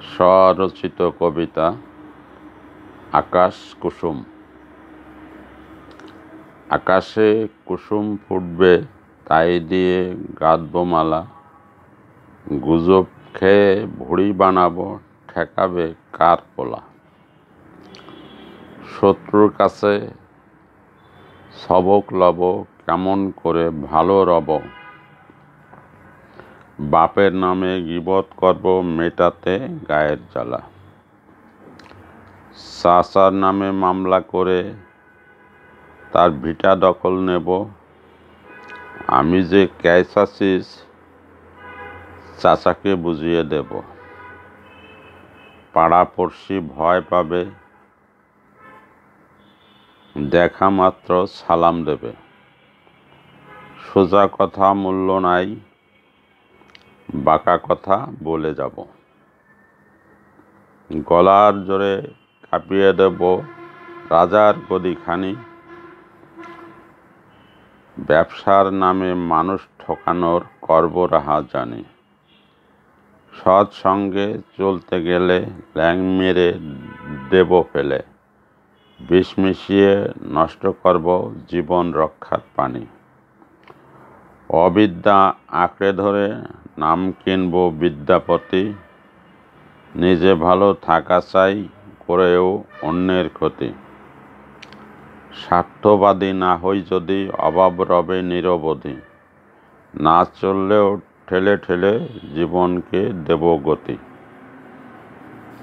স্বরচিত কবিতা আকাশ কুসুম। আকাশে কুসুম ফুটবে, তাই দিয়ে গাঁথব মালা। গুজব খেয়ে ভুঁড়ি বানাবো, ঠেকাবে কার পোলা। শত্রুর কাছে সবক লব, কেমন করে ভালো রব। বাপের নামে গীবত করব, মেটাতে গায়ের জ্বালা। চাচার নামে মামলা করে তার ভিটা দখল নেব। আমি যে ক্যাসাসিস চাচাকে বুঝিয়ে দেব। পাড়াপড়শি ভয় পাবে, দেখা মাত্র সালাম দেবে। সোজা কথা মূল্য নাই, বাঁকা কথা বলে যাব। গলার জোরে কাঁপিয়ে দেব রাজার গদিখানি। ব্যবসার নামে মানুষ ঠকানোর করব রাহাজানি। সৎ সঙ্গে চলতে গেলে ল্যাং মেরে দেব ফেলে। বিষ মিশিয়ে নষ্ট করব জীবন রক্ষার পানি। অবিদ্যা আঁকড়ে ধরে নাম কিনব বিদ্যাপতি। নিজে ভালো থাকা চাই, করেও অন্যের ক্ষতি। স্বার্থবাদী না হই যদি, অভাব রবে নিরবধি। না চললেও ঠেলে ঠেলে জীবনকে দেব গতি।